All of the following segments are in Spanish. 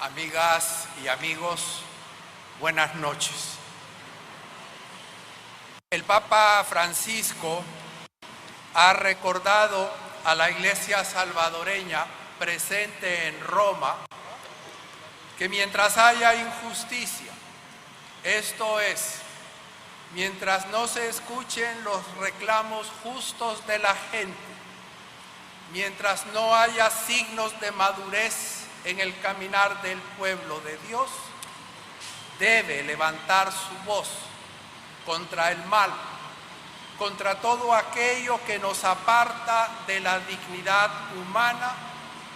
Amigas y amigos, buenas noches. El Papa Francisco ha recordado a la Iglesia salvadoreña presente en Roma que mientras haya injusticia, esto es, mientras no se escuchen los reclamos justos de la gente, mientras no haya signos de madurez en el caminar del pueblo de Dios, debe levantar su voz contra el mal, contra todo aquello que nos aparta de la dignidad humana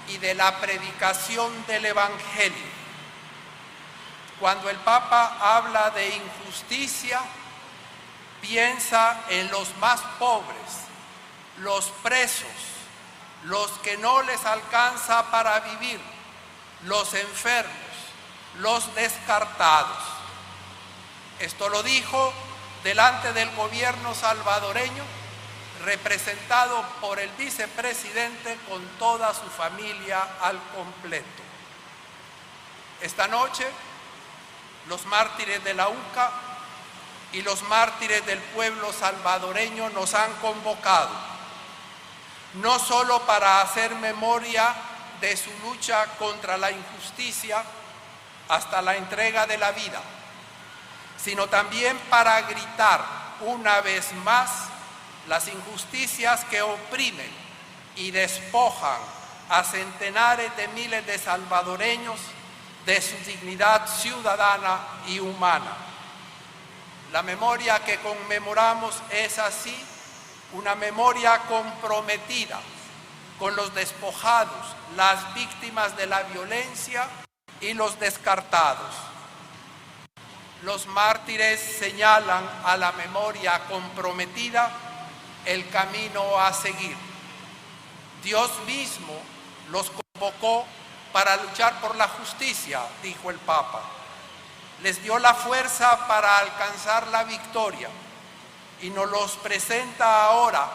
y de la predicación del Evangelio. Cuando el Papa habla de injusticia, piensa en los más pobres, los presos, los que no les alcanza para vivir, los enfermos, los descartados. Esto lo dijo delante del gobierno salvadoreño, representado por el vicepresidente con toda su familia al completo. Esta noche, los mártires de la UCA y los mártires del pueblo salvadoreño nos han convocado, no solo para hacer memoria de su lucha contra la injusticia hasta la entrega de la vida, sino también para gritar una vez más las injusticias que oprimen y despojan a centenares de miles de salvadoreños de su dignidad ciudadana y humana. La memoria que conmemoramos es así una memoria comprometida con los despojados, las víctimas de la violencia y los descartados. Los mártires señalan a la memoria comprometida el camino a seguir. Dios mismo los convocó para luchar por la justicia, dijo el Papa. Les dio la fuerza para alcanzar la victoria y nos los presenta ahora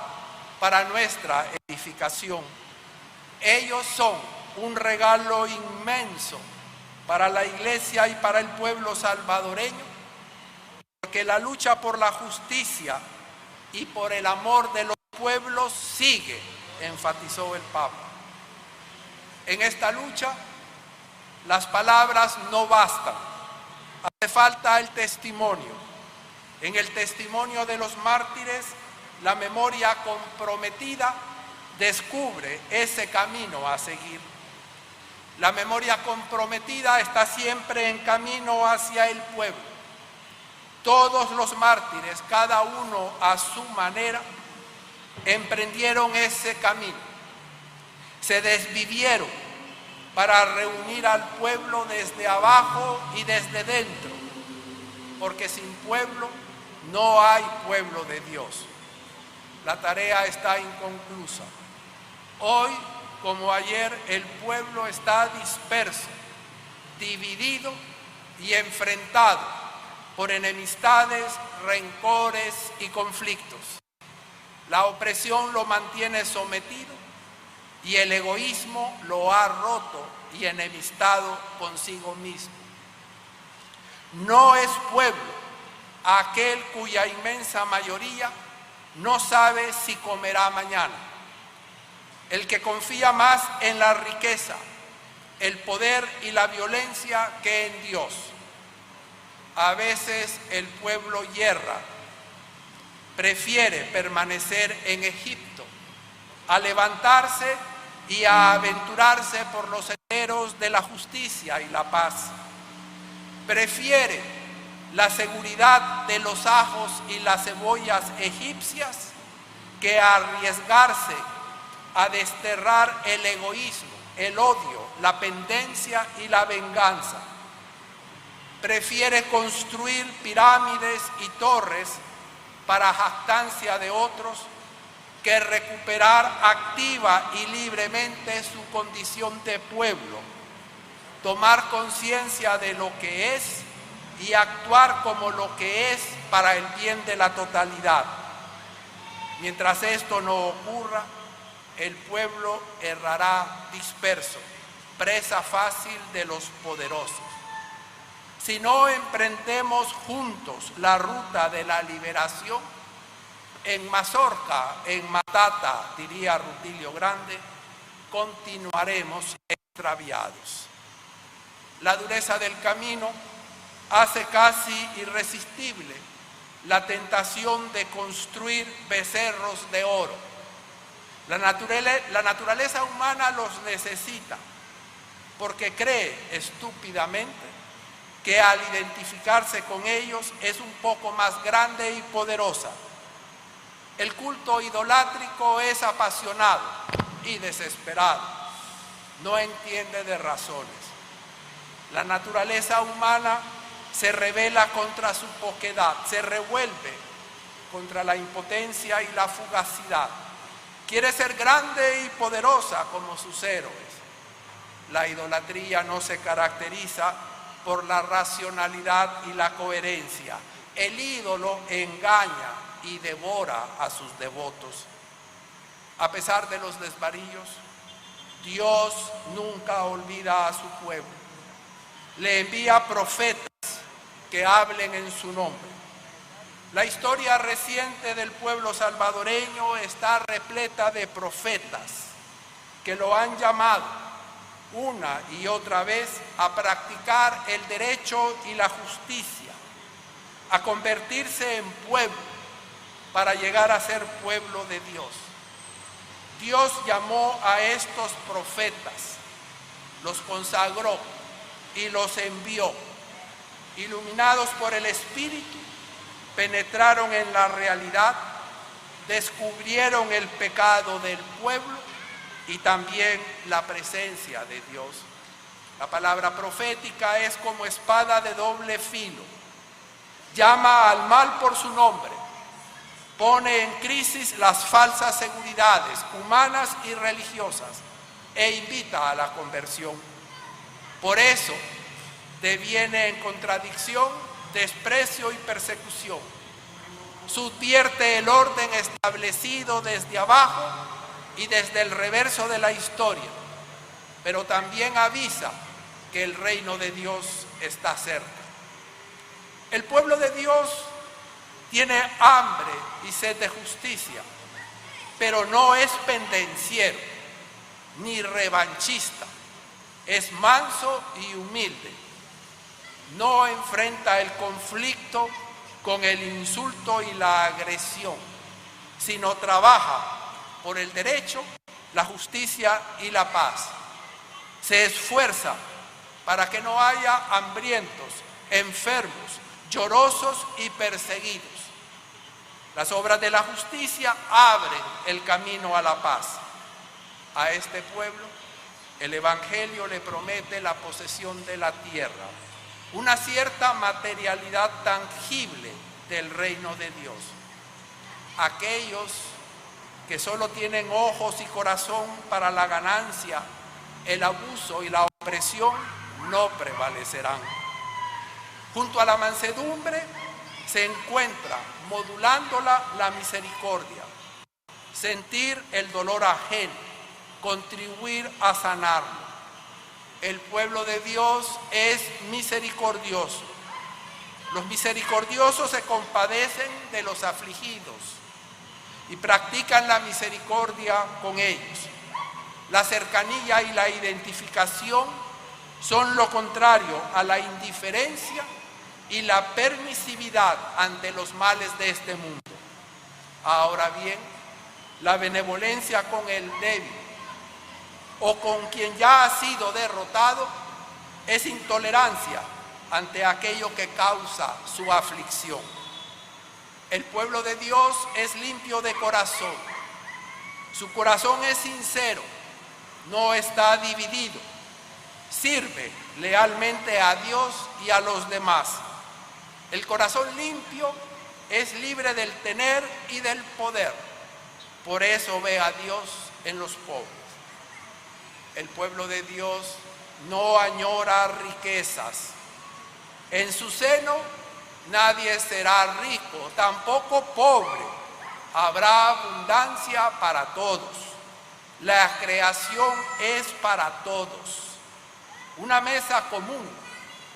para nuestra edificación. Ellos son un regalo inmenso para la Iglesia y para el pueblo salvadoreño, porque la lucha por la justicia y por el amor de los pueblos sigue, enfatizó el Papa. En esta lucha, las palabras no bastan, hace falta el testimonio. En el testimonio de los mártires, la memoria comprometida descubre ese camino a seguir. La memoria comprometida está siempre en camino hacia el pueblo. Todos los mártires, cada uno a su manera, emprendieron ese camino. Se desvivieron para reunir al pueblo desde abajo y desde dentro, porque sin pueblo no hay pueblo de Dios. La tarea está inconclusa. Hoy, como ayer, el pueblo está disperso, dividido y enfrentado por enemistades, rencores y conflictos. La opresión lo mantiene sometido y el egoísmo lo ha roto y enemistado consigo mismo. No es pueblo aquel cuya inmensa mayoría no sabe si comerá mañana. El que confía más en la riqueza, el poder y la violencia que en Dios. A veces el pueblo yerra, prefiere permanecer en Egipto, a levantarse y a aventurarse por los senderos de la justicia y la paz. Prefiere la seguridad de los ajos y las cebollas egipcias que arriesgarse a desterrar el egoísmo, el odio, la pendencia y la venganza. Prefiere construir pirámides y torres para jactancia de otros que recuperar activa y libremente su condición de pueblo, tomar conciencia de lo que es y actuar como lo que es para el bien de la totalidad. Mientras esto no ocurra, el pueblo errará disperso, presa fácil de los poderosos. Si no emprendemos juntos la ruta de la liberación, en mazorca, en matata, diría Rutilio Grande, continuaremos extraviados. La dureza del camino hace casi irresistible la tentación de construir becerros de oro. La naturaleza humana los necesita porque cree estúpidamente que al identificarse con ellos es un poco más grande y poderosa. El culto idolátrico es apasionado y desesperado, no entiende de razones. La naturaleza humana se rebela contra su poquedad, se revuelve contra la impotencia y la fugacidad. Quiere ser grande y poderosa como sus héroes. La idolatría no se caracteriza por la racionalidad y la coherencia. El ídolo engaña y devora a sus devotos. A pesar de los desvaríos, Dios nunca olvida a su pueblo. Le envía profetas que hablen en su nombre. La historia reciente del pueblo salvadoreño está repleta de profetas que lo han llamado una y otra vez a practicar el derecho y la justicia, a convertirse en pueblo para llegar a ser pueblo de Dios. Dios llamó a estos profetas, los consagró y los envió. Iluminados por el Espíritu, penetraron en la realidad, descubrieron el pecado del pueblo y también la presencia de Dios. La palabra profética es como espada de doble filo. Llama al mal por su nombre, pone en crisis las falsas seguridades humanas y religiosas e invita a la conversión. Por eso deviene en contradicción, desprecio y persecución. Subvierte el orden establecido desde abajo y desde el reverso de la historia, pero también avisa que el reino de Dios está cerca. El pueblo de Dios tiene hambre y sed de justicia, pero no es pendenciero ni revanchista. Es manso y humilde. No enfrenta el conflicto con el insulto y la agresión, sino trabaja por el derecho, la justicia y la paz. Se esfuerza para que no haya hambrientos, enfermos, llorosos y perseguidos. Las obras de la justicia abren el camino a la paz. A este pueblo, el Evangelio le promete la posesión de la tierra, una cierta materialidad tangible del reino de Dios. Aquellos que solo tienen ojos y corazón para la ganancia, el abuso y la opresión no prevalecerán. Junto a la mansedumbre se encuentra, modulándola, la misericordia. Sentir el dolor ajeno, contribuir a sanarlo. El pueblo de Dios es misericordioso. Los misericordiosos se compadecen de los afligidos y practican la misericordia con ellos. La cercanía y la identificación son lo contrario a la indiferencia y la permisividad ante los males de este mundo. Ahora bien, la benevolencia con el débil o con quien ya ha sido derrotado es intolerancia ante aquello que causa su aflicción. El pueblo de Dios es limpio de corazón. Su corazón es sincero, no está dividido. Sirve lealmente a Dios y a los demás. El corazón limpio es libre del tener y del poder. Por eso ve a Dios en los pobres. El pueblo de Dios no añora riquezas. En su seno nadie será rico, tampoco pobre. Habrá abundancia para todos. La creación es para todos. una mesa común,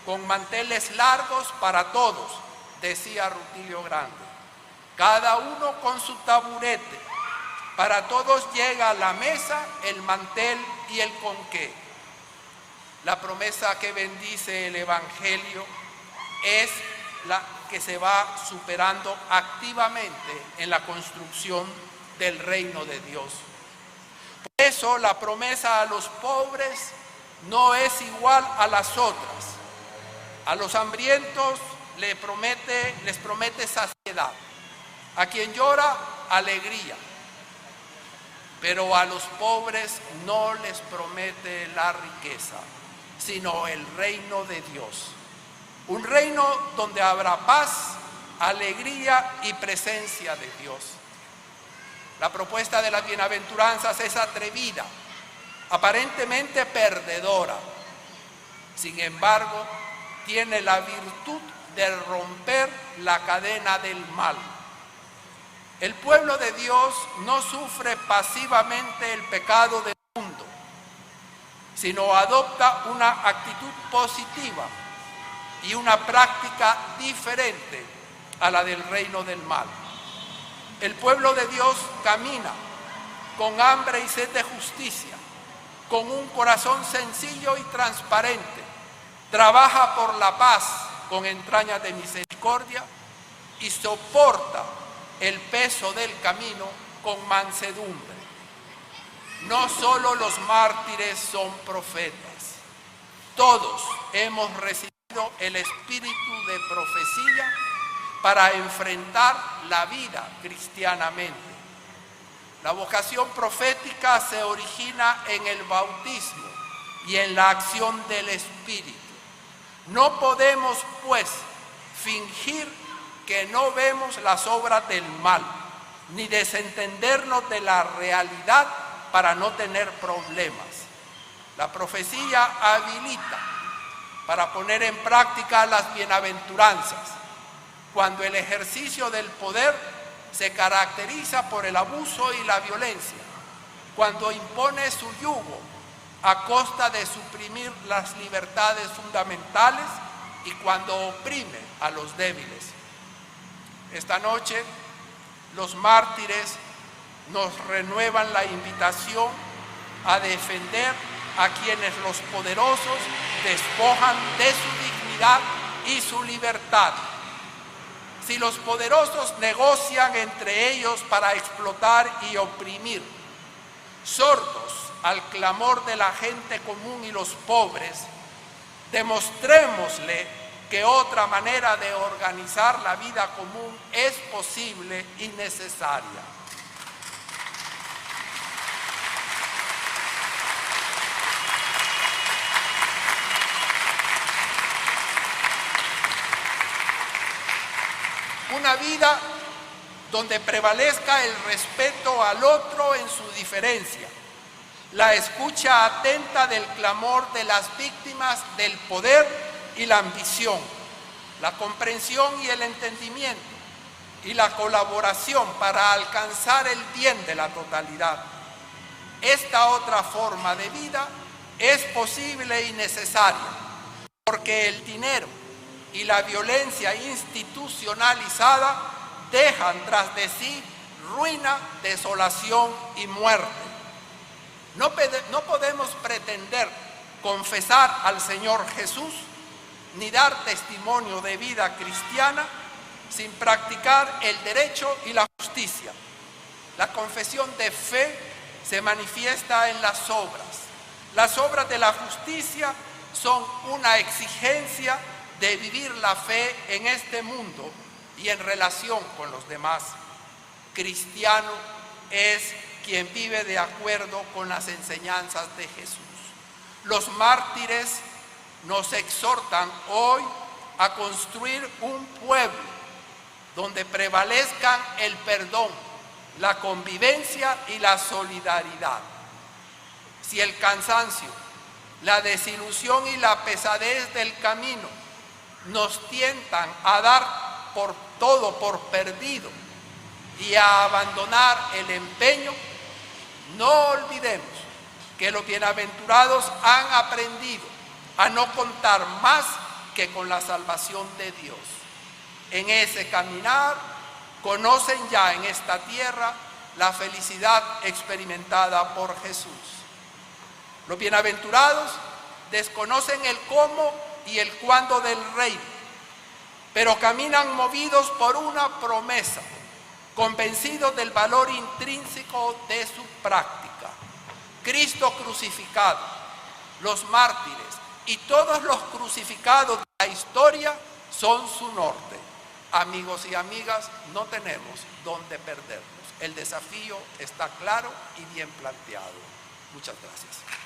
con manteles largos para todos, decía Rutilio Grande. Cada uno con su taburete. Para todos llega a la mesa el mantel y el conqué. La promesa que bendice el Evangelio es la que se va superando activamente en la construcción del reino de Dios. Por eso la promesa a los pobres no es igual a las otras. A los hambrientos les promete saciedad. A quien llora, alegría. Pero a los pobres no les promete la riqueza, sino el reino de Dios. Un reino donde habrá paz, alegría y presencia de Dios. La propuesta de las bienaventuranzas es atrevida, aparentemente perdedora. Sin embargo, tiene la virtud de romper la cadena del mal. El pueblo de Dios no sufre pasivamente el pecado del mundo, sino adopta una actitud positiva y una práctica diferente a la del reino del mal. El pueblo de Dios camina con hambre y sed de justicia, con un corazón sencillo y transparente, trabaja por la paz con entrañas de misericordia y soporta el peso del camino con mansedumbre. No solo los mártires son profetas, todos hemos recibido el espíritu de profecía para enfrentar la vida cristianamente. La vocación profética se origina en el bautismo y en la acción del Espíritu. No podemos, pues, fingir que no vemos las obras del mal, ni desentendernos de la realidad para no tener problemas. La profecía habilita para poner en práctica las bienaventuranzas, cuando el ejercicio del poder se caracteriza por el abuso y la violencia, cuando impone su yugo a costa de suprimir las libertades fundamentales y cuando oprime a los débiles. Esta noche, los mártires nos renuevan la invitación a defender a quienes los poderosos despojan de su dignidad y su libertad. Si los poderosos negocian entre ellos para explotar y oprimir, sordos al clamor de la gente común y los pobres, demostrémosle que otra manera de organizar la vida común es posible y necesaria. Una vida donde prevalezca el respeto al otro en su diferencia, la escucha atenta del clamor de las víctimas del poder y la ambición, la comprensión y el entendimiento, y la colaboración para alcanzar el bien de la totalidad. Esta otra forma de vida es posible y necesaria, porque el dinero y la violencia institucionalizada dejan tras de sí ruina, desolación y muerte. No podemos pretender confesar al Señor Jesús ni dar testimonio de vida cristiana sin practicar el derecho y la justicia. La confesión de fe se manifiesta en las obras. Las obras de la justicia son una exigencia de vivir la fe en este mundo y en relación con los demás. Cristiano es quien vive de acuerdo con las enseñanzas de Jesús. Los mártires nos exhortan hoy a construir un pueblo donde prevalezcan el perdón, la convivencia y la solidaridad. Si el cansancio, la desilusión y la pesadez del camino nos tientan a dar por todo por perdido y a abandonar el empeño, no olvidemos que los bienaventurados han aprendido a no contar más que con la salvación de Dios. En ese caminar conocen ya en esta tierra la felicidad experimentada por Jesús. Los bienaventurados desconocen el cómo y el cuándo del reino, pero caminan movidos por una promesa, convencidos del valor intrínseco de su práctica. Cristo crucificado, los mártires y todos los crucificados de la historia son su norte. Amigos y amigas, no tenemos dónde perdernos. El desafío está claro y bien planteado. Muchas gracias.